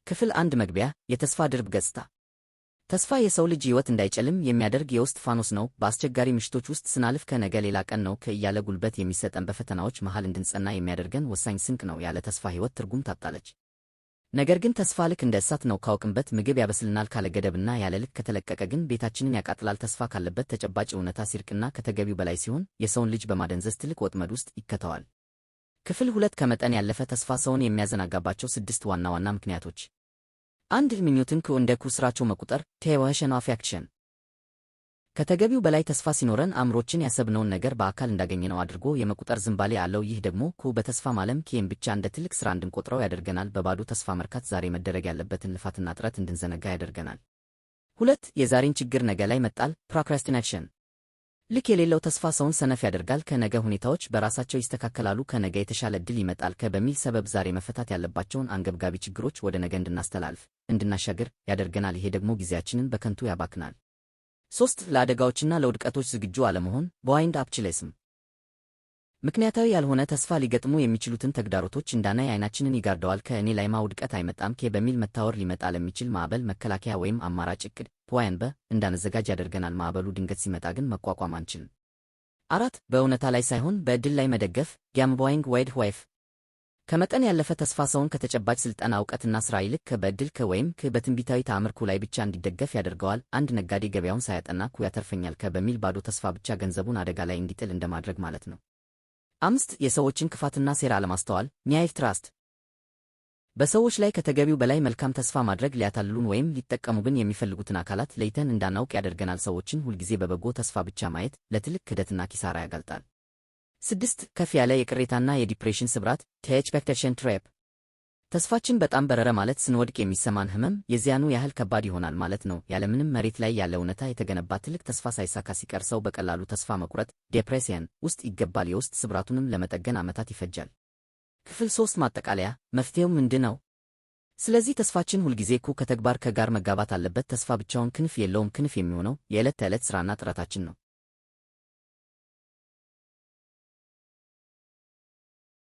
ክፍል 1 መግቢያ የተስፋ ድርብ ገጽታ። ተስፋ የሰው ልጅ ሕይወት እንዳይጨልም የሚያደርግ የውስጥ ፋኖስ ነው። በአስቸጋሪ ምሽቶች ውስጥ ስናልፍ ከነገ ሌላ ቀን ነው እያለ ጉልበት የሚሰጠን፣ በፈተናዎች መሃል እንድንጸና የሚያደርገን ወሳኝ ስንቅ ነው። ያለ ተስፋ ሕይወት ትርጉም ታጣለች። ነገር ግን ተስፋ ልክ እንደ እሳት ነው። ካወቅንበት ምግብ ያበስልናል፣ ካለ ገደብና ያለ ልክ ከተለቀቀ ግን ቤታችንን ያቃጥላል። ተስፋ ካለበት ተጨባጭ እውነታ ሲርቅና ከተገቢው በላይ ሲሆን የሰውን ልጅ በማደንዘዝ ትልቅ ወጥመድ ውስጥ ይከተዋል። ክፍል 2 ከመጠን ያለፈ ተስፋ ሰውን የሚያዘናጋባቸው 6 ዋና ዋና ምክንያቶች። 1 ምኞትን እንደ ስራቸው መቁጠር ቴዎሽን ኦፍ አክሽን። ከተገቢው በላይ ተስፋ ሲኖረን አእምሮችን ያሰብነውን ነገር በአካል እንዳገኘነው አድርጎ የመቁጠር ዝንባሌ አለው። ይህ ደግሞ በተስፋ ማለም ብቻ እንደ ትልቅ ሥራ እንድንቆጥረው ያደርገናል። በባዶ ተስፋ መርካት ዛሬ መደረግ ያለበትን ልፋትና ጥረት እንድንዘነጋ ያደርገናል። 2 የዛሬን ችግር ነገ ላይ መጣል ፕሮክራስቲኔሽን። ልክ የሌለው ተስፋ ሰውን ሰነፍ ያደርጋል። ከነገ ሁኔታዎች በራሳቸው ይስተካከላሉ፣ ከነገ የተሻለ ዕድል ይመጣል በሚል ሰበብ ዛሬ መፈታት ያለባቸውን አንገብጋቢ ችግሮች ወደ ነገ እንድናስተላልፍ እንድናሻገር ያደርገናል። ይሄ ደግሞ ጊዜያችንን በከንቱ ያባክናል። 3 ለአደጋዎችና ለውድቀቶች ዝግጁ አለመሆን በዋይንድ አፕ ችሌስም። ምክንያታዊ ያልሆነ ተስፋ ሊገጥሙ የሚችሉትን ተግዳሮቶች እንዳናይ ዓይናችንን ይጋርደዋል። ከእኔ ላይማ ውድቀት አይመጣም በሚል መታወር ሊመጣ ለሚችል ማዕበል መከላከያ ወይም አማራጭ ዕቅድ እንዳንዘጋጅ ያደርገናል። ማዕበሉ ድንገት ሲመጣ ግን መቋቋም አንችልም። 4 በእውነታ ላይ ሳይሆን በዕድል ላይ መደገፍ ጋምቦይንግ ዋይድ ዋይፍ። ከመጠን ያለፈ ተስፋ ሰውን ከተጨባጭ ስልጠና፣ እውቀትና ሥራ ይልቅ በዕድል ወይም በትንቢታዊ ተአምር ላይ ብቻ እንዲደገፍ ያደርገዋል። አንድ ነጋዴ ገበያውን ሳያጠና ያተርፈኛል በሚል ባዶ ተስፋ ብቻ ገንዘቡን አደጋ ላይ እንዲጥል እንደማድረግ ማለት ነው። 5 የሰዎችን ክፋትና ሴራ አለማስተዋል ኒያይፍ ትራስት። በሰዎች ላይ ከተገቢው በላይ መልካም ተስፋ ማድረግ ሊያታልሉን ወይም ሊጠቀሙብን የሚፈልጉትን አካላት ለይተን እንዳናውቅ ያደርገናል። ሰዎችን ሁልጊዜ በበጎ ተስፋ ብቻ ማየት ለትልቅ ክህደትና ኪሳራ ያጋልጣል። 6 ከፍ ያለ የቅሬታና የዲፕሬሽን ስብራት ኤክስፔክቴሽን ትራፕ። ተስፋችን በጣም በረረ ማለት ስንወድቅ የሚሰማን ህመም የዚያኑ ያህል ከባድ ይሆናል ማለት ነው። ያለምንም መሬት ላይ ያለ እውነታ የተገነባ ትልቅ ተስፋ ሳይሳካ ሲቀር ሰው በቀላሉ ተስፋ መቁረጥ ዴፕሬሽን ውስጥ ይገባል። የውስጥ ስብራቱንም ለመጠገን ዓመታት ይፈጃል። ክፍል 3 ማጠቃለያ። መፍትሄው ምንድን ነው? ስለዚህ ተስፋችን ሁልጊዜ ከተግባር ጋር መጋባት አለበት። ተስፋ ብቻውን ክንፍ የለውም። ክንፍ የሚሆነው የዕለት ተዕለት ሥራና ጥረታችን ነው።